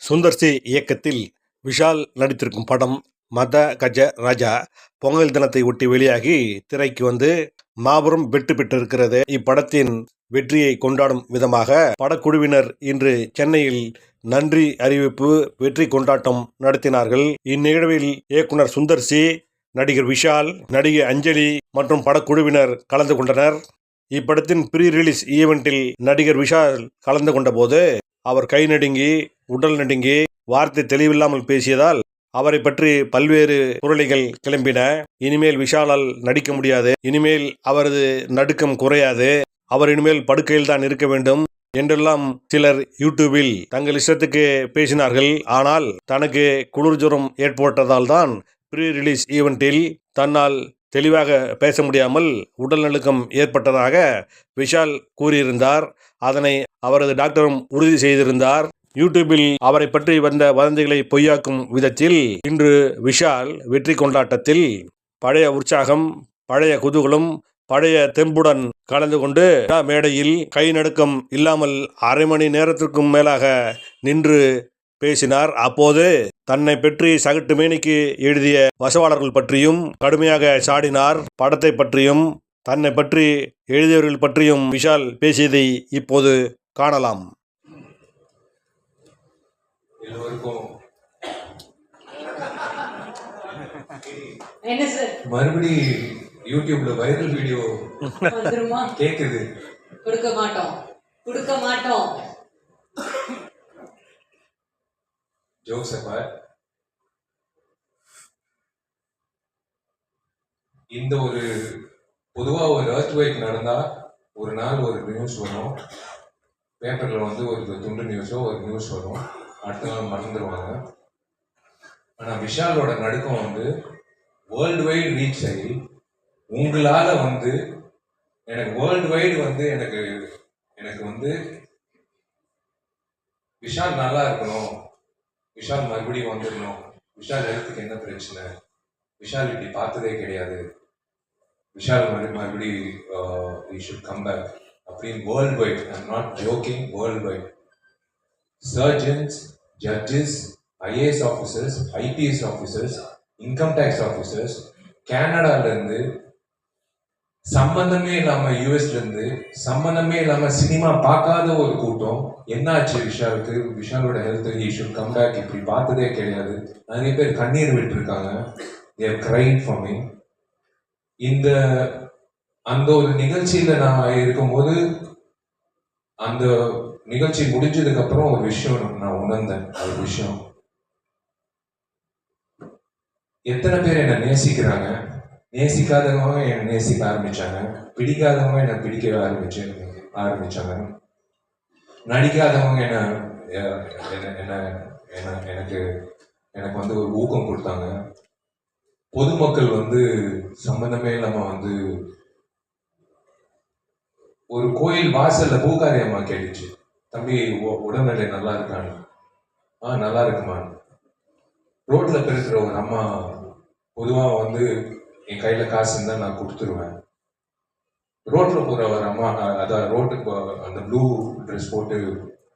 Sundar C இயக்கத்தில் விஷால் நடித்திருக்கும் படம் மத கஜ ராஜா பொங்கல் தினத்தை ஒட்டி வெளியாகி திரைக்கு வந்து மாபெரும் வெற்றி பெற்றிருக்கிறது. இப்படத்தின் வெற்றியை கொண்டாடும் விதமாக படக்குழுவினர் இன்று சென்னையில் நன்றி அறிவிப்பு வெற்றி கொண்டாட்டம் நடத்தினார்கள். இந்நிகழ்வில் இயக்குனர் சுந்தர் சி, நடிகர் விஷால், நடிகை அஞ்சலி மற்றும் படக்குழுவினர் கலந்து கொண்டனர். இப்படத்தின் ப்ரீ ரிலீஸ் ஈவெண்டில் நடிகர் விஷால் கலந்து கொண்ட போது அவர் கை நடுங்கி, உடல் நடுங்கி, வார்த்தை தெளிவில்லாமல் பேசியதால் அவரை பற்றி பல்வேறு புரளிகள் கிளம்பின. இனிமேல் விஷாலால் நடிக்க முடியாது, இனிமேல் அவரது நடுக்கம் குறையாது, அவர் இனிமேல் படுக்கையில் தான் இருக்க வேண்டும் என்றெல்லாம் சிலர் யூடியூபில் தங்கள் இஷ்டத்துக்கு பேசினார்கள். ஆனால் தனக்கு குளிர் ஜுரம் ஏற்பட்டதால் தான் ப்ரீ ரிலீஸ் ஈவெண்டில் தன்னால் தெளிவாக பேச முடியாமல் உடல் நடுக்கம் ஏற்பட்டதாக விஷால் கூறியிருந்தார். அதனை அவரது டாக்டரும் உறுதி செய்திருந்தார். யூடியூபில் அவரை பற்றி வந்த வதந்திகளை பொய்யாக்கும் விதத்தில் இன்று விஷால் வெற்றி கொண்டாட்டத்தில் பழைய உற்சாகம், பழைய குதூகலம், பழைய தெம்புடன் கலந்து கொண்டு மேடையில் கை நடுக்கம் இல்லாமல் அரை மணி நேரத்திற்கும் மேலாக நின்று பேசினார். அப்போது தன்னை பற்றி சகட்டு மேனிக்கு எழுதிய வசவாளர்கள் பற்றியும் கடுமையாக சாடினார். படத்தை பற்றியும் தன்னை பற்றி எழுதியவர்கள் பற்றியும் விஷால் பேசியதை இப்போது காணலாம். எல்லோருக்கும் மறுபடி யூடியூப்ல வைரல் வீடியோ கேக்குது. கொடுக்க மாட்டோம் ஜோக்ஸ் அப்பார்ட். இந்த ஒரு பொதுவா ஒரு எர்த்குவேக் நடந்தா ஒரு நாள் ஒரு நியூஸ் வரும், பேப்பர்ல வந்து ஒரு துண்டு நியூஸோ ஒரு நியூஸ் வரும், அடுத்த நாள் மறந்துடுவாங்க. ஆனா விஷாலோட நடுக்கம் வந்து வேர்ல்டு வைடு ரீச் ஆகி உங்களால வந்து எனக்கு வேர்ல்டு வைடு வந்து எனக்கு வந்து விஷால் நல்லா இருக்கணும், விஷால் மறுபடியும் வந்துடணும், விஷால் ஹெல்த்துக்கு என்ன பிரச்சனை, விஷால் இப்படி பார்த்ததே கிடையாது, விஷால் மறுபடி we should come back அப்படின்னு world wide, I'm not joking, world wide surgeons, judges, IAS officers, IPS officers, income tax officers, கனடாலேருந்து சம்பந்தமே இல்லாம யூஎஸ்ல இருந்து சம்பந்தமே இல்லாம சினிமா பார்க்காத ஒரு கூட்டம் என்னாச்சு விஷாலுக்கு, விஷாலோட health, he should come back இப்படி பார்த்ததே கிடையாது. நிறைய பேர் கண்ணீர் விட்டுருக்காங்க. they have cried for me. அந்த ஒரு நிகழ்ச்சியில நான் இருக்கும்போது அந்த நிகழ்ச்சி முடிஞ்சதுக்கு அப்புறம் ஒரு விஷயம் நான் உணர்ந்தேன். ஒரு விஷயம், எத்தனை பேர் என்னை நேசிக்கிறாங்க, நேசிக்காதவங்க என்னை நேசிக்க ஆரம்பிச்சாங்க, பிடிக்காதவங்க என்னை பிடிக்க ஆரம்பிச்சாங்க, நடிக்காதவங்க எனக்கு வந்து ஒரு ஊக்கம் கொடுத்தாங்க, பொதுமக்கள் வந்து சம்பந்தமே இல்லாம வந்து ஒரு கோயில் வாசல்ல பூகாரி அம்மா கேட்டுச்சு, தம்பி உடல்நிலை நல்லா இருக்கான்னு. நல்லா இருக்குமான்னு. ரோட்ல பெருக்கிற ஒரு அம்மா, பொதுவா வந்து என் கையில காசு இருந்தா நான் கொடுத்துருவேன். ரோட்ல போற ஒரு அம்மா, அதான் ரோட்டுக்கு அந்த ப்ளூ ட்ரெஸ் போட்டு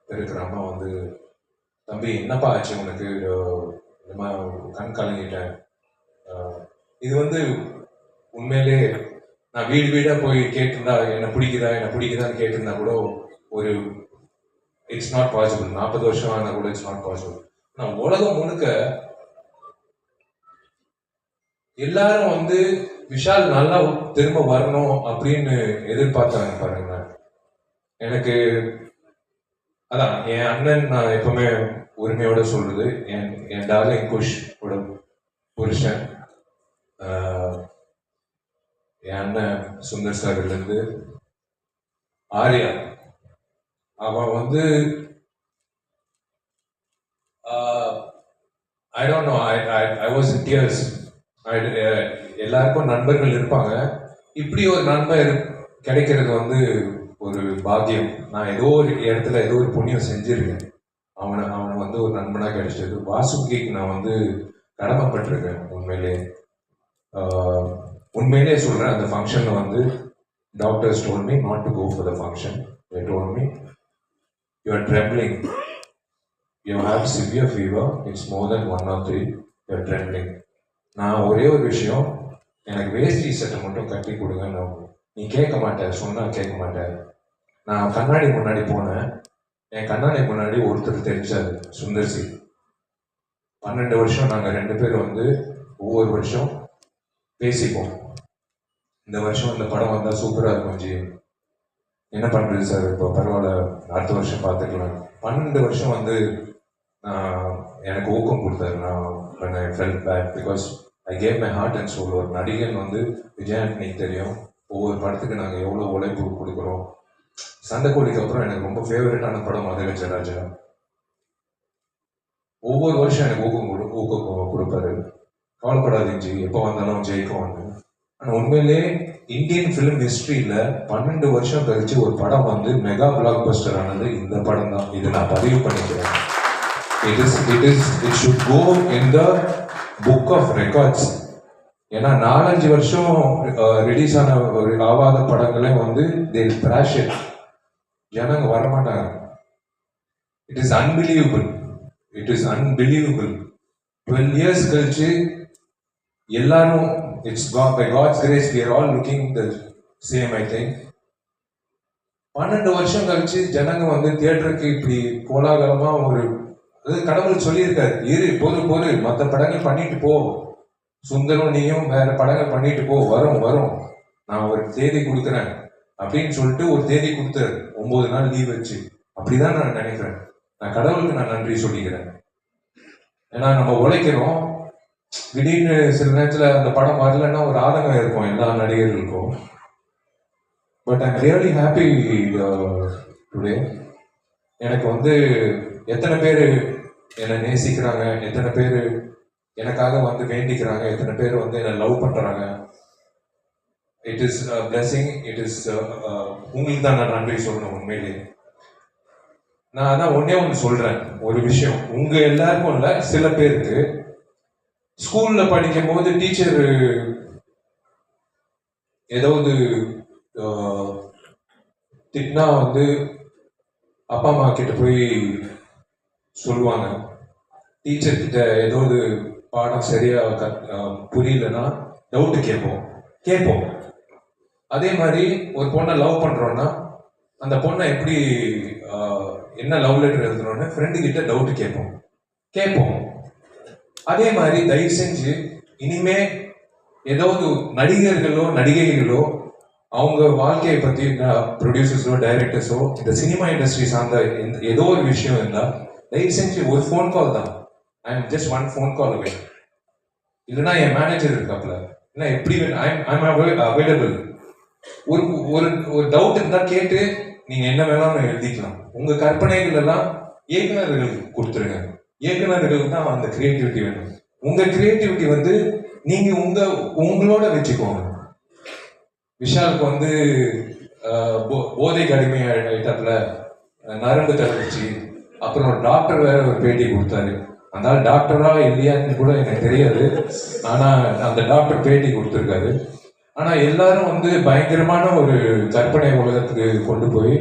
பெருக்கிற அம்மா வந்து, தம்பி என்னப்பா ஆச்சு உனக்கு, இந்த கண் கலங்கிட்டேன். இது வந்து உண்மையிலே நான் வீடு வீடா போய் கேட்டிருந்தா என்ன பிடிக்குதான்னு கேட்டிருந்தா கூட ஒரு இட்ஸ் நாட் பாசிபிள். 40 வருஷம் ஆனா கூட இட்ஸ் நாட் பாசிபிள். நான் உலகம் முழுக்க எல்லாரும் வந்து விஷால் நல்லா திரும்ப வரணும் அப்படின்னு எதிர்பார்த்தாங்க பாருங்க. எனக்கு அதான் என் அண்ணன், நான் எப்பவுமே உரிமையோட சொல்றது, என் டார்லிங் குஷ் ஓட புருஷன், என் அண்ணன் சுந்தர் சார்ல இருந்து ஆர்யா, அவன் வந்து I don't know, I was in tears. எல்லாருக்கும் நண்பர்கள் இருப்பாங்க, இப்படி ஒரு நண்பர் கிடைக்கிறது வந்து ஒரு பாக்கியம். நான் ஏதோ ஒரு இடத்துல ஏதோ ஒரு புண்ணியம் செஞ்சிருக்கேன், அவனை வந்து ஒரு நண்பனா கிடைச்சது. வாசுகிக்கு நான் வந்து கடமைப்பட்டிருக்கேன். உண்மையிலே சொல்றேன். அந்த ஃபங்க்ஷன்ல வந்து doctors told me not to go for the function. They told me you are trembling, you have severe fever, it's more than 1 or 3, you are trending. நான் ஒரே ஒரு விஷயம், எனக்கு வேஷ்டி சட்டை மட்டும் கட்டி கொடுங்க. நீ கேட்க மாட்டேன், சொன்னால் கேட்க மாட்டேன். நான் கண்ணாடி முன்னாடி போனேன். என் கண்ணாடி முன்னாடி ஒருத்தர் தெரிஞ்சார், சுந்தர்சி. 12 வருஷம் நாங்கள் 2 பேரும் வந்து ஒவ்வொரு வருஷம் பேசிப்போம். இந்த வருஷம் இந்த படம் வந்தால் சூப்பராக இருக்கும் ஜி, என்ன பண்ணுறது சார், இப்போ பரவாயில்ல அடுத்த வருஷம் பார்த்துக்கலாம். 12 வருஷம் வந்து எனக்கு ஊக்கம் கொடுத்தாரு. நான் I felt back because I gave my heart and soul. ஒரு நடிகன் வந்து விஜயாண்டனிக்கு தெரியும் ஒவ்வொரு படத்துக்கு நாங்கள் எவ்வளோ உழைப்பு கொடுக்குறோம். சண்டைக்கோழிக்கு அப்புறம் எனக்கு ரொம்ப ஃபேவரட்டான படம் மதகஜ ராஜா. ஒவ்வொரு வருஷம் எனக்கு ஊக்கம் கொடுப்பாரு. கவலைப்படாதீங்க ஜி, எப்போ வந்தாலும் ஜெயிக்கும் வந்து. ஆனால் உண்மையிலே இந்தியன் ஃபிலிம் ஹிஸ்ட்ரியில் 12 வருஷம் கழிச்சு ஒரு படம் வந்து மெகா பிளாக் பஸ்டர் ஆனது இந்த படம் தான். இது நான் பதிவு பண்ணிக்கிறேன். It should go in the book of records. ஏன்னா 4-5 வருஷம் ரிலீஸ் ஆகாத படங்களே வந்து தேர் கிராஷ் இட். ஜனங்க வரமாட்டாங்க. It is unbelievable. 12 இயர்ஸ் கழிச்சு எல்லாரும், it's by God's grace we are all looking the same, I think. 12 வருஷம் கழிச்சு ஜனங்க வந்து தியேட்டருக்கு இப்படி கோலாகலமா கடவுள் சொல்லியிருக்காரு, இரு போது மற்ற படங்கள் பண்ணிட்டு போ, சுந்தரம் நீயும் வேற படங்கள் பண்ணிட்டு போ, வரும் நான் ஒரு தேதி கொடுக்குறேன் அப்படின்னு சொல்லிட்டு ஒரு தேதி கொடுத்தாரு. 9 நாள் லீவ் வச்சு. அப்படிதான் நான் நினைக்கிறேன். நான் கடவுளுக்கு நான் நன்றி சொல்லிக்கிறேன். ஏன்னா நம்ம உழைக்கிறோம், திடீர்னு சில நேரத்தில் அந்த படம் வரலன்னா ஒரு ஆதங்கம் இருக்கும் எல்லா நடிகர்களுக்கும். But I'm really happy today. எனக்கு வந்து எத்தனை பேர் என்னை நேசிக்கிறாங்க, எத்தனை பேர் எனக்காக வந்து வேண்டிக்கிறாங்க, எத்தனை பேர் வந்து என்னை லவ் பண்ணுறாங்க. It is blessing. It is உங்களுக்கு தான் நான் நன்றி சொல்லணும். உண்மையிலே நான் அதான் ஒன்று சொல்கிறேன். ஒரு விஷயம் உங்கள் எல்லாருக்கும் இல்லை, சில பேருக்கு ஸ்கூலில் படிக்கும் போது டீச்சர் ஏதாவது திட்டினா வந்து அப்பா அம்மா கிட்ட போய் சொல்லுவாங்க. டீச்சர் கிட்ட ஏதாவது பாடம் சரியா புரியலன்னா டவுட்டு கேட்போம். அதே மாதிரி ஒரு பொண்ணை லவ் பண்றோம்னா அந்த பொண்ணை எப்படி என்ன லவ் லெட்டர் எழுதுறோன்னு ஃப்ரெண்டு கிட்ட டவுட்டு கேட்போம். அதே மாதிரி தயவு செஞ்சு இனிமே ஏதாவது நடிகர்களோ நடிகைகளோ அவங்க வாழ்க்கையை பற்றி ப்ரொடியூசர்ஸோ டைரக்டர்ஸோ இந்த சினிமா இண்டஸ்ட்ரி சார்ந்த ஏதோ ஒரு விஷயம் இருந்தால் தயவு செஞ்சு ஒரு ஃபோன் கால் தான். I am just 1 phone call away. இல்லைன்னா என் மேனேஜர் இருக்காப்ல, இல்லை எப்படி ஐம் அவைலபிள். ஒரு டவுட் இருந்தால் கேட்டு நீங்கள் என்ன வேணாலும் எழுதிக்கலாம். உங்கள் கற்பனைகள் எல்லாம் இயக்குநர்களுக்கு கொடுத்துருங்க. இயக்குநர்களுக்கு தான் அந்த கிரியேட்டிவிட்டி வேணும். உங்கள் கிரியேட்டிவிட்டி வந்து நீங்கள் உங்களோட வச்சுக்கோங்க. விஷாலுக்கு வந்து போதைக்கு அடிமை ஆயிட்டாப்புல, நரம்பு தடுச்சு, அப்புறம் டாக்டர் வேற ஒரு பேட்டி கொடுத்தாரு. அதனால டாக்டரா இல்லையான்னு கூட எனக்கு தெரியாது. ஆனால் அந்த டாக்டர் பேட்டி கொடுத்துருக்காரு. ஆனால் எல்லாரும் வந்து பயங்கரமான ஒரு கற்பனை உலகத்துக்கு கொண்டு போய்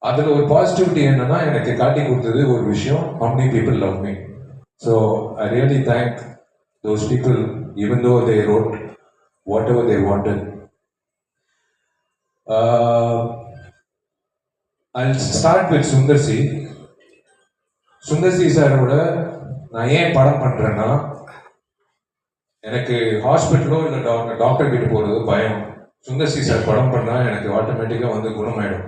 அதில் ஒரு பாசிட்டிவிட்டி என்னன்னா எனக்கு காட்டி கொடுத்தது ஒரு விஷயம், how many people love me. So I really thank those people even though they wrote whatever they wanted. I'll start with Sundar C. Sundar C சாரோட நான் ஏன் படம் பண்றேன்னா, எனக்கு ஹாஸ்பிட்டலோ இல்லை டாக்டர் கிட்ட போகிறது பயம். சுந்தர்சி சார் படம் பண்ணால் எனக்கு ஆட்டோமேட்டிக்காக வந்து குணமாயிடும்.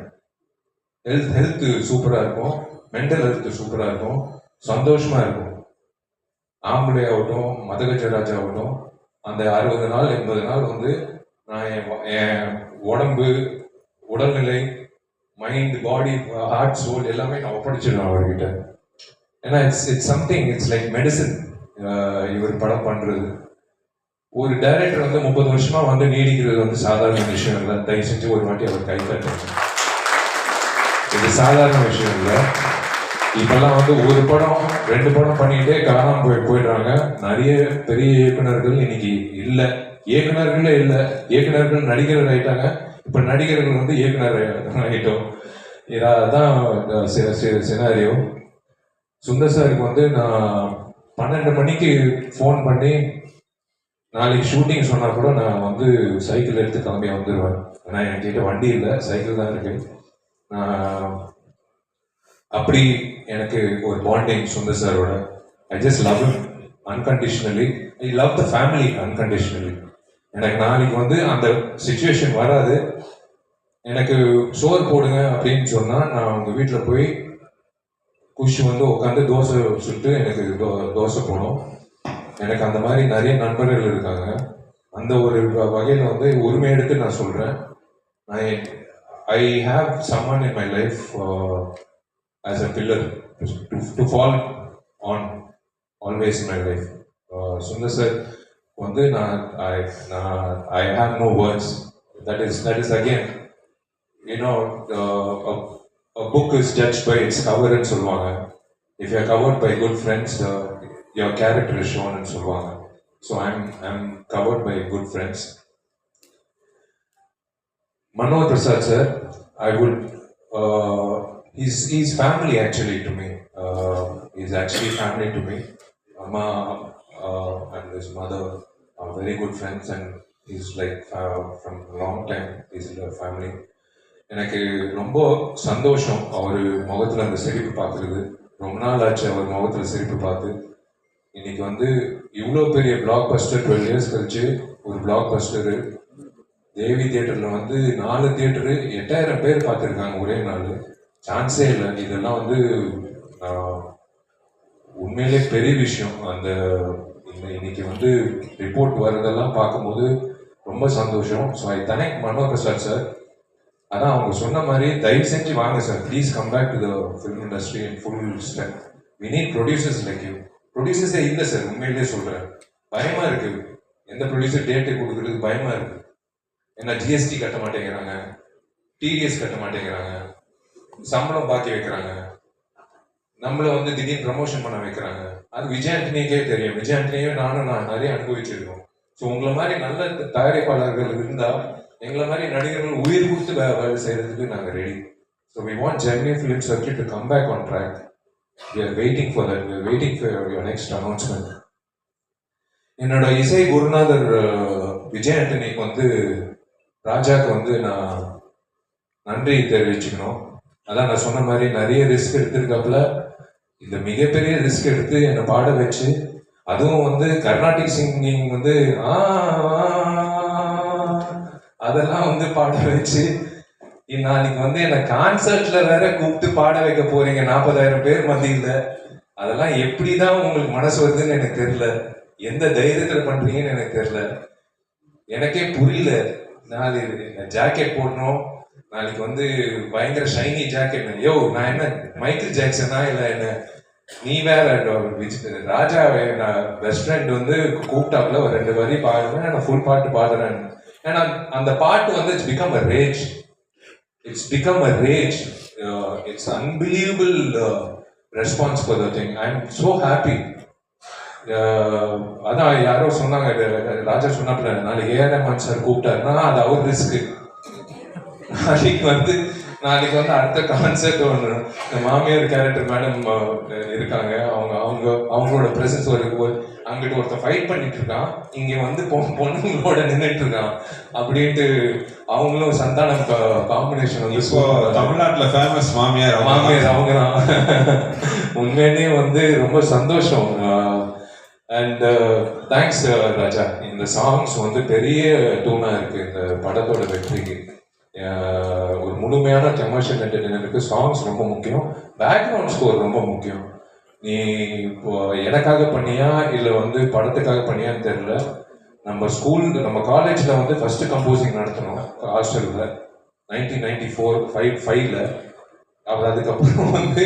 ஹெல்த் சூப்பராக இருக்கும், மென்டல் ஹெல்த் சூப்பராக இருக்கும், சந்தோஷமாக இருக்கும். ஆம்பளை ஆகட்டும், மதகஜ ராஜா ஆகட்டும், அந்த 60 நாள் 80 நாள் வந்து நான் என் உடம்பு, உடல்நிலை, மைண்ட், பாடி, ஹார்ட், சோல் எல்லாமே நான் ஒப்படைச்சிடுவேன் அவர்கிட்ட. ஏன்னா it's something, it's like medicine. இவர் படம் பண்ணுறது, ஒரு டைரக்டர் வந்து 30 வருஷமா வந்து நீடிக்கிறது வந்து சாதாரண விஷயம் இல்லை. தயவு செஞ்சு ஒரு வாட்டி அவர் கை தட்டுங்க. இது சாதாரண விஷயம் இல்லை. இப்பெல்லாம் வந்து ஒரு படம் 2 படம் பண்ணிட்டு காணாம போயிடுறாங்க. நிறைய பெரிய இயக்குநர்கள் இன்னைக்கு இல்லை, இயக்குநர்களே இல்லை. இயக்குநர்கள் நடிகர்கள் ஆயிட்டாங்க. இப்ப நடிகர்கள் வந்து இயக்குனர் ஆயிட்டோம். இதான் சினாரியோ. சுந்தர் சாருக்கு வந்து நான் 12 மணிக்கு ஃபோன் பண்ணி நாளைக்கு ஷூட்டிங் சொன்னா கூட நான் வந்து சைக்கிள் எடுத்து கிளம்பி வந்துடுவேன். ஏன்னா என்கிட்ட வண்டி இல்லை, சைக்கிள் தான் இருக்கு. நான் அப்படி எனக்கு ஒரு பாண்டிங் சுந்தர் சாரோட. I just love him unconditionally. I love the family unconditionally. எனக்கு நாளைக்கு வந்து அந்த சுச்சுவேஷன் வராது. எனக்கு சோறு போடுங்க அப்படின்னு சொன்னா நான் அவங்க வீட்டில் போய் குஷி வந்து உட்காந்து தோசை சுட்டு எனக்கு தோசை போடும். எனக்கு அந்த மாதிரி நிறைய நண்பர்கள் இருக்காங்க. அந்த ஒரு வகையில் வந்து உரிமை எடுத்து நான் சொல்றேன். I have someone in my life as a pillar to fall on always in my life. Sundar sir வந்து I have no words. That is again you know a book is judged by its cover ன்னு சொல்லுவாங்க. If you are covered by good friends, your character is shown ன்னு சொல்லுவாங்க. So I'm covered by good friends. Manohar Prasad sir, I would he's family actually to me. He's actually family to me. Amma and his mother are very good friends, and he's like from a long time he's a family. எனக்கு ரொம்ப சந்தோஷம் அவர் முகத்தில் அந்த சிரிப்பு பார்க்குறது. ரொம்ப நாள் ஆச்சு அவர் முகத்தில் சிரிப்பு பார்த்து. இன்னைக்கு வந்து இவ்வளோ பெரிய பிளாக் பஸ்டர் 12 years கழிச்சு ஒரு பிளாக் பஸ்டரு தேவி தியேட்டரில் வந்து 4 தியேட்டரு 8000 பேர் பார்த்துருக்காங்க ஒரே நாள். சான்ஸே இல்லை. இதெல்லாம் வந்து உண்மையிலே பெரிய விஷயம். அந்த இன்னைக்கு வந்து ரிப்போர்ட் வர்றதெல்லாம் பார்க்கும்போது ரொம்ப சந்தோஷம். So I thank Manohar Prasad sir. அதான் அவங்க சொன்ன மாதிரி தயவு செஞ்சு வாங்க sir, please come back to the film industry in full strength. We need producers like you. ப்ரொடியூசர்ஸே இல்லை சார், உண்மையிலேயே சொல்கிறேன். பயமாக இருக்கு, எந்த ப்ரொடியூசர் டேட்டு கொடுக்குறதுக்கு பயமாக இருக்கு. ஏன்னா ஜிஎஸ்டி கட்ட மாட்டேங்கிறாங்க, டிடிஎஸ் கட்ட மாட்டேங்கிறாங்க, சம்பளம் பாக்கி வைக்கிறாங்க, நம்மளை வந்து திடீர்னு ப்ரமோஷன் பண்ண வைக்கிறாங்க. அது விஜய் ஆண்டனிக்கே தெரியும். விஜய் ஆண்டனியே நான் நிறைய அனுபவிச்சிருக்கோம். ஸோ உங்களை மாதிரி நல்ல தயாரிப்பாளர்கள் இருந்தால் எங்களை மாதிரி நடிகர்கள் உயிர் கொடுத்து வேலை செய்யறதுக்கு நாங்கள் ready. So we want Gemini film circuit to come back on track. We are waiting for that. We are waiting for your next announcement. என்னோட இசை குருநாதர் விஜய் ஆண்டனிக்கு வந்து ராஜாக்கு வந்து நான் நன்றி தெரிவிச்சுக்கணும். அதான் நான் சொன்ன மாதிரி நிறைய ரிஸ்க் எடுத்திருக்காப்புல. இந்த மிகப்பெரிய ரிஸ்க் எடுத்து என்னை பாட வச்சு, அதுவும் வந்து கர்நாடிக் சிங்கிங் வந்து அதெல்லாம் வந்து பாட வச்சு, நாளைக்கு வந்து என்ன கான்சர்ட்ல வேற கூப்பிட்டு பாட வைக்க போறீங்க 40,000 பேர் மத்தியில். அதெல்லாம் எப்படிதான் உங்களுக்கு மனசு வருதுன்னு எனக்கு தெரியல. எந்த தைரியத்துல பண்றீங்கன்னு எனக்கு தெரியல. எனக்கே புரியல. நாளைக்கு ஜாக்கெட் போடணும், நாளைக்கு வந்து பயங்கர ஷைனி ஜாக்கெட். யோ நான் என்ன மைக்கேல் ஜாக்சனா இல்லை என்ன? நீ வேற ராஜா பெஸ்ட் ஃப்ரெண்ட் வந்து கூப்பிட்டாப்புல ஒரு 2 வரி பாடுவேன், நான் ஃபுல் பாட்டு பாடுறேன். ஏன்னா அந்த பாட்டு வந்து it's become a rage. It's become a rage. It's unbelievable response for the thing. I am so happy. அதான் யாரோ சொன்னாங்க, ராஜா சொன்னாப்புல நாளைக்கு ஏஆர் ரஹ்மான் சார் கூப்பிட்டாருன்னா அது அவர் ரிஸ்க்கு. நாளைக்கு வந்து அடுத்த கான்செப்ட் ஒன்று, மாமியார் கேரக்டர் மேடம் இருக்காங்க, அவங்களோட பிரசன்ஸ் அங்கிட்டு ஒருத்தர் ஃபைட் பண்ணிட்டு இருக்கான், இங்க வந்து பொண்ணுங்களோட நின்றுட்டு இருக்கான் அப்படின்ட்டு அவங்களும் சந்தானம் காம்பினேஷன் வந்து தமிழ்நாட்டுல ஃபேமஸ் மாமியார் அவங்க தான். உண்மையிலேயே வந்து ரொம்ப சந்தோஷம். அண்ட் தேங்க்ஸ் ராஜா. இந்த சாங்ஸ் வந்து பெரிய டூனா இருக்கு இந்த படத்தோட வெற்றிக்கு. ஒரு முழுமையான கமர்ஷியல் என்டர்டெயின்மெண்ட்டுக்கு சாங்ஸ் ரொம்ப முக்கியம், பேக்ரவுண்ட் ஸ்கோர் ரொம்ப முக்கியம். நீ இப்போ எனக்காக பண்ணியா இல்லை வந்து படத்துக்காக பண்ணியான்னு தெரியல. நம்ம காலேஜில் வந்து ஃபர்ஸ்ட் கம்போசிங் நடத்தணும் ஹாஸ்டலில் 1994-5ல். அதுக்கப்புறம் வந்து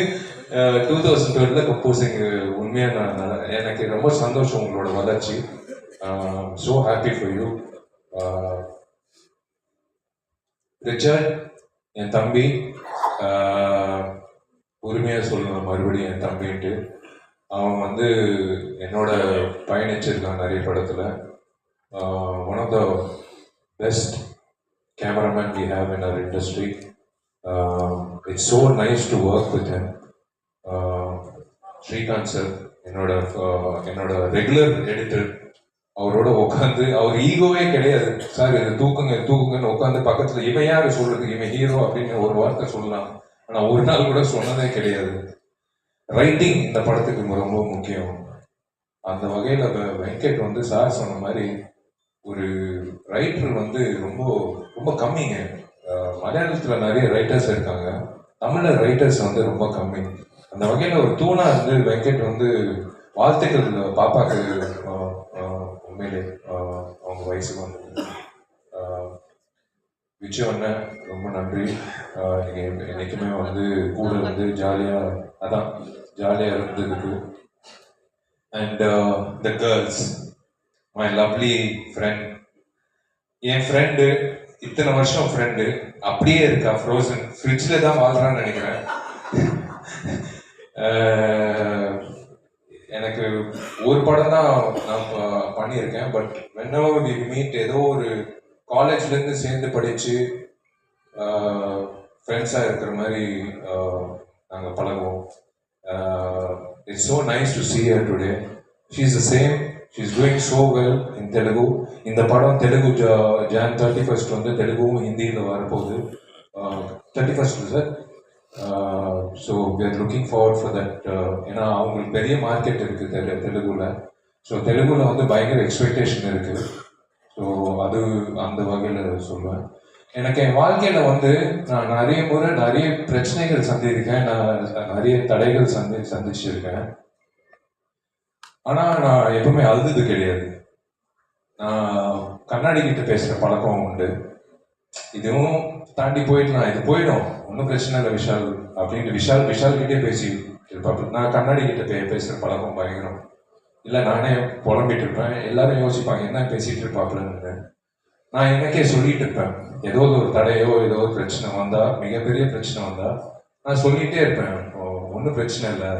2012 கம்போசிங். உண்மையாக எனக்கு ரொம்ப சந்தோஷம் உங்களோட வளர்ச்சி. So happy for you. Richard என் தம்பி, உரிமையாக சொல்லணும் மறுபடியும் என் தம்பின்ட்டு. அவன் வந்து என்னோட பயணிச்சிருக்கான் நிறைய படத்தில். One of the best cameraman we have in our industry. It's so nice to work with him. Srikanth sir என்னோட ரெகுலர் எடிட்டர், அவரோட உட்காந்து, அவர் ஈகோவே கிடையாது, சார் இது தூக்குங்கன்னு உட்காந்து பக்கத்துல, இவன் யாரு சொல்றது, இவன் ஹீரோ அப்படின்னு ஒரு வார்த்தை சொல்லலாம், ஆனா ஒரு நாள் கூட சொன்னதே கிடையாது. ரைட்டிங் இந்த படத்துக்கு ரொம்ப முக்கியம். அந்த வகையில வெங்கட் வந்து சார் சொன்ன மாதிரி ஒரு ரைட்டர் வந்து ரொம்ப ரொம்ப கம்மிங்க. மலையாளத்துல நிறைய ரைட்டர்ஸ் இருக்காங்க, தமிழ்ல ரைட்டர்ஸ் வந்து ரொம்ப கம்மி. அந்த வகையில ஒரு தூணா இருந்து வெங்கட் வந்து வாழ்த்துக்கள் பாப்பாக்கு. உண்மையிலே அவங்க வயசுக்கு வந்து விஜய் அண்ணன் ரொம்ப நன்றி. நீங்கள் என்னைக்குமே வந்து கூட இருந்து ஜாலியாக இருந்ததுக்கு. And the girls, my lovely friend, N friend, இத்தனை வருஷம் ஃப்ரெண்டு அப்படியே இருக்கா, ஃப்ரோசன் ஃப்ரிட்ஜில் தான் வாழ்றான்னு நினைக்கிறேன். எனக்கு ஒரு படம் தான் நான் பண்ணியிருக்கேன், பட் whenever we meet, ஏதோ ஒரு காலேஜ்லேருந்து சேர்ந்து படித்து ஃப்ரெண்ட்ஸாக இருக்கிற மாதிரி நாங்கள் பழகுவோம். It's so nice to see her today. She is the same. She is doing so well in Telugu. இந்த படம் தெலுங்கு Jan 31st வந்து தெலுங்கும் ஹிந்தியில் வரப்போகுது. 31st sir. So we are looking forward for that. ஏன்னா அவங்களுக்கு பெரிய மார்க்கெட் இருக்குது தெலுங்குல. ஸோ தெலுங்குல வந்து பயங்கர எக்ஸ்பெக்டேஷன் இருக்குது. ஸோ அது அந்த வகையில் சொல்லுவேன். எனக்கு என் வாழ்க்கையில் வந்து நான் நிறைய முறை நிறைய பிரச்சனைகள் சந்திருக்கேன், நான் நிறைய தடைகள் சந்திச்சிருக்கேன். ஆனால் நான் எப்பவுமே அழுது கிடையாது. நான் கண்ணாடி கிட்ட பேசுகிற பழக்கம் உண்டு. இதுவும் தாண்டி போயிடலாம், இது போயிடும், ஒன்றும் பிரச்சனை இல்லை விஷால் அப்படின்ட்டு விஷால் கிட்டே பேசி இருப்பாப்புல. நான் கண்ணாடி கிட்ட பேசுகிற பழக்கம் பயங்கரம். இல்லை நானே புலம்பிட்டு இருப்பேன், எல்லாரும் யோசிப்பாங்க என்ன பேசிட்டு இருப்பாப்புலன்னு. நான் எனக்கே சொல்லிட்டு இருப்பேன், ஏதோ ஒரு தடையோ ஏதோ ஒரு பிரச்சனை வந்தா, மிகப்பெரிய பிரச்சனை வந்தா நான் சொல்லிட்டே இருப்பேன், ஒன்றும் பிரச்சனை இல்லை,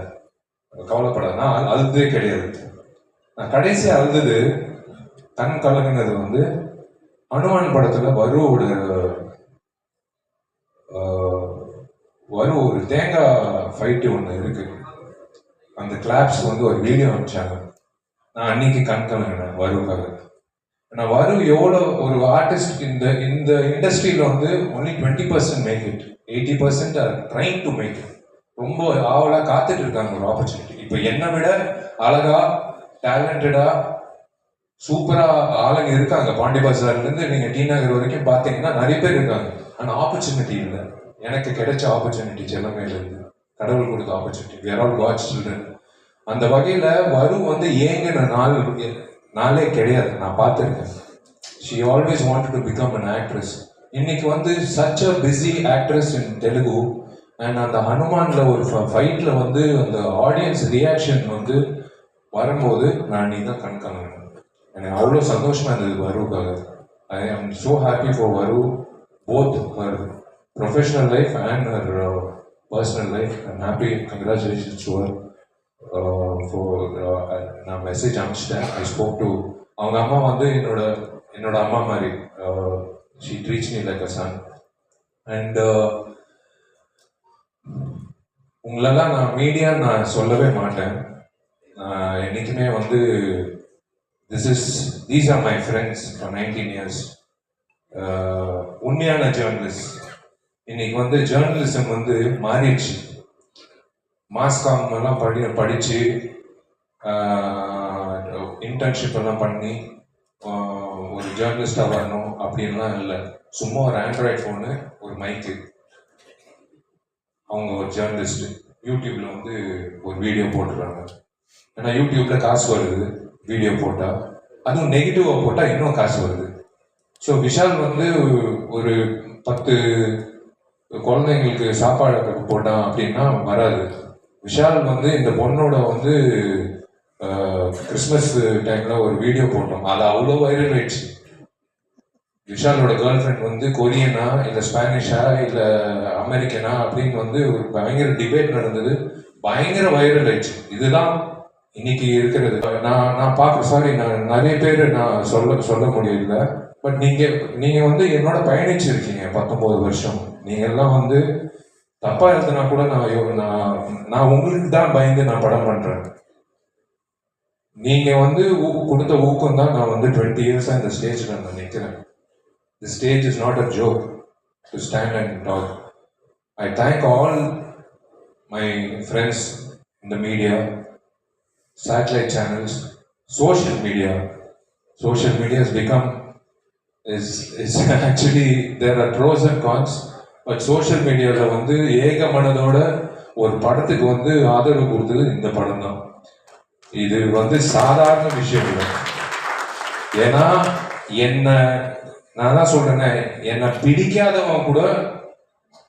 கவலைப்படாது. நான் அழுதே கிடையாது. நான் கடைசியாக அழுது கண் கலங்கினது வந்து அனுமான் படத்துல ஒரு தேங்காய் ஃபைட்டு ஒன்று இருக்கு. அந்த கிளாப்ஸ் வந்து ஒரு வீடியோ அனுப்பிச்சாங்க. நான் அன்னைக்கு கண் கலங்கினேன் வருக்காக. நான் எவ்வளோ ஒரு ஆர்டிஸ்ட் இந்த இண்டஸ்ட்ரியில் வந்து only 20% make it, 80% are trying to make it. ரொம்ப ஆவலாக காத்துட்டு இருக்காங்க ஒரு ஆப்பர்ச்சுனிட்டி. இப்போ என்னை விட அழகா டேலண்டடா சூப்பரா ஆளுங்க இருக்காங்க. பாண்டி பஜார்லேருந்து நீங்கள் டி நகர் வரைக்கும் பார்த்தீங்கன்னா நிறைய பேர் இருக்காங்க. ஆனால் ஆப்பர்ச்சுனிட்டி இல்லை. எனக்கு கிடைச்ச ஆப்பர்ச்சுனிட்டி செல்லமையிலேருந்து கடவுள் கொடுத்த opportunity. we are all God's children. அந்த வகையில் வந்து ஏங்கின நாளே கிடையாது. நான் பார்த்துருக்கேன். she always wanted to become an actress. இன்னைக்கு வந்து such a busy actress in Telugu. And அந்த ஹனுமான்ல ஒரு ஃபைட்ல வந்து அந்த ஆடியன்ஸ் ரியாக்ஷன் வந்து வரும்போது நான் நீ தான் கண் கலங்கினேன். எனக்கு அவ்வளோ சந்தோஷமா இருந்தது வருக்காக. I am so happy for Varu, both her professional life and her personal life. I'm happy. Congratulations to her நான் மெசேஜ் அனுப்பிச்சிட்டேன். ஐ ஸ்போக் டு அவங்க அம்மா வந்து என்னோட அம்மா மாதிரி. She treats me like a son. And உங்களெல்லாம் நான் மீடியா நான் சொல்லவே மாட்டேன். என்னைக்குமே வந்து these are my friends for 19 years. உண்மையான ஜேர்னலிஸ்ட். இன்னைக்கு வந்து ஜேர்னலிசம் வந்து மாறிடுச்சு. மாஸ்காம் எல்லாம் படிச்சு இன்டர்ன்ஷிப் எல்லாம் பண்ணி ஒரு ஜேர்னலிஸ்டாக வரணும் அப்படின்லாம் இல்லை. சும்மா ஒரு ஆண்ட்ராய்ட் ஃபோனு, ஒரு மைக்கு, அவங்க ஒரு ஜேர்னலிஸ்ட். யூடியூப்ல வந்து ஒரு வீடியோ போட்டுறாங்க. ஏன்னா யூடியூப்ல காசு வருது வீடியோ போட்டால், அதுவும் நெகட்டிவாக போட்டால் இன்னும் காசு வருது. ஸோ விஷால் வந்து ஒரு 10 குழந்தைங்களுக்கு சாப்பாடு போட்டான் அப்படின்னா வராது. விஷால் வந்து இந்த பொண்ணோட வந்து கிறிஸ்மஸ் டைம்ல ஒரு வீடியோ போட்டோம், அது அவ்வளோ வைரல் ஆயிடுச்சு. விஷாலோட கேர்ள் ஃப்ரெண்ட் வந்து கொரியனா இல்லை ஸ்பானிஷா இல்லை அமெரிக்கனா அப்படின்னு வந்து ஒரு பயங்கர டிபேட் நடந்தது, பயங்கர வைரல் ஆயிடுச்சு. இதுதான் இன்னைக்கு இருக்கிறது. நான் பார்க்க சாரி, நான் நிறைய பேர் நான் சொல்ல முடியல. பட் நீங்க வந்து என்னோட பயணிச்சிருக்கீங்க 19 வருஷம். நீங்க எல்லாம் வந்து தப்பா எழுதுனா கூட நான் உங்களுக்கு தான் பயந்து நான் படம் பண்றேன். நீங்க வந்து கொடுத்த ஊக்கம் தான் நான் வந்து 20 இயர்ஸா இந்த ஸ்டேஜ்ல நான் நிற்கிறேன். The stage is not a joke to stand and talk. I thank all my friends in the media, satellite channels, social media. Social media has become is actually there are pros and cons, but social media வந்து ஏக மனதோட ஒரு படத்துக்கு வந்து ஆதரவு கொடுத்தது இந்த படம் தான். இது வந்து சாதாரண விஷயம் இல்லை. ஏன்னா நான் தான் சொல்றேனே, என்னை பிடிக்காதவன் கூட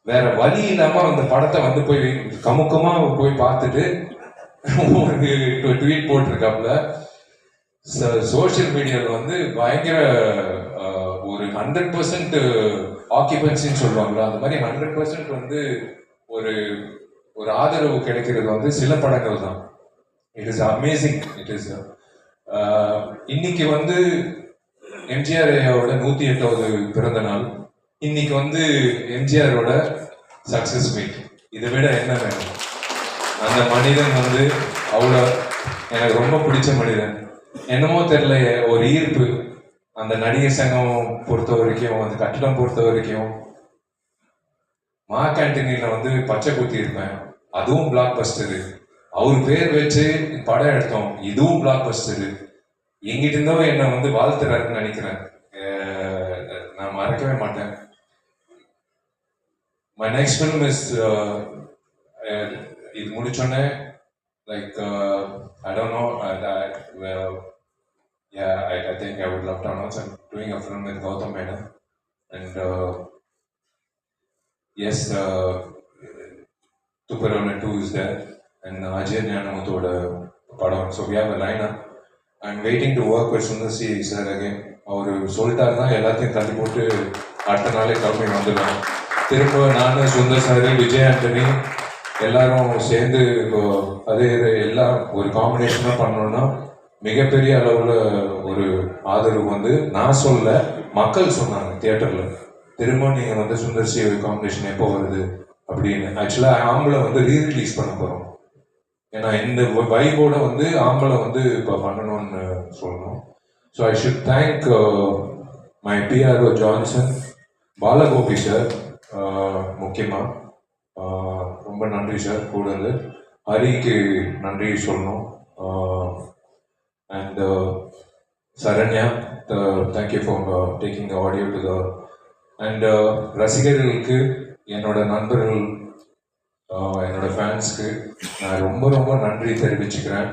வேற வழி இல்லாம அந்த படத்தை வந்து போய் கமுக்கமா போய் பார்த்துட்டு ஒரு ட்வீட் போட்டிருக்காப்புல. சோசியல் மீடியாவில் வந்து பயங்கர ஒரு 100% ஆக்கியபன்சின்னு சொல்லுவாங்களா, அந்த மாதிரி 100% வந்து ஒரு ஒரு ஆதரவு கிடைக்கிறது வந்து சில படங்கள் தான். It is amazing. It is இன்னைக்கு வந்து எம்ஜிஆர் ஐயாவோட 108வது பிறந்த நாள். இன்னைக்கு வந்து எம்ஜிஆரோட சக்சஸ் மீட். இதை விட என்ன வேணும்? அந்த மனிதன் வந்து அவ்வளோ எனக்கு ரொம்ப பிடிச்ச மனிதன். என்னமோ தெரியல, ஒரு ஈர்ப்பு. அந்த நடிகர் சங்கம் பொறுத்த வரைக்கும், அந்த கட்டிடம் பொறுத்த வரைக்கும், மா கேண்டீன்ல வந்து பச்சை குத்தி இருப்பேன், அதுவும் பிளாக் பஸ்டரு. அவர் பேர் வச்சு படம் எடுத்தோம், இதுவும் பிளாக் பஸ்டரு. எங்கிட்ட இருந்தோ என்னை வந்து வாழ்த்துறாருன்னு நினைக்கிறேன். நான் மறக்கவே மாட்டேன். மை நெக்ஸ்ட் ஃபிலிம் இஸ் இது முடிச்சோன்னே like I don't know. I think I would love to announce I'm doing a film with Gautam Menon, and yes, Tuparona 2 is there, and Ajay Nyanamuthoda padam. So we have a lineup. I'm waiting to work with Sundar C sir again. அவர் சொல்லிட்டாருன்னா எல்லாத்தையும் தள்ளி போட்டு அடுத்த நாளே கிளம்பி வந்துடலாம். திரும்ப நான், சுந்தர் சார், விஜய் ஆண்டனி எல்லாரும் சேர்ந்து அதே எல்லாம் ஒரு காம்பினேஷனாக பண்ணோம்னா மிகப்பெரிய அளவில் ஒரு ஆதரவு வந்து நான் சொல்ல, மக்கள் சொன்னாங்க தியேட்டரில். திரும்ப நீங்கள் வந்து சுந்தர் சி காம்பினேஷன் எப்போ வருது அப்படின்னு. ஆக்சுவலாக ஆம்பளை வந்து ரீரிலீஸ் பண்ண போகிறோம். ஏன்னா இந்த வைபோட வந்து ஆம்பளை வந்து இப்போ பண்ணணும்னு சொல்லணும். So I should thank my PRO Johnson, Balagopi sir முக்கியமாக ரொம்ப நன்றி சார். கூட வந்து ஹரிக்கு நன்றி சொல்லணும். And Saranya, thank you for taking the audio to the. And ரசிகர்களுக்கு, என்னோட நண்பர்கள், என்னோட ஃபேன்ஸ்க்கு நான் ரொம்ப ரொம்ப நன்றி தெரிவிச்சுக்கிறேன்.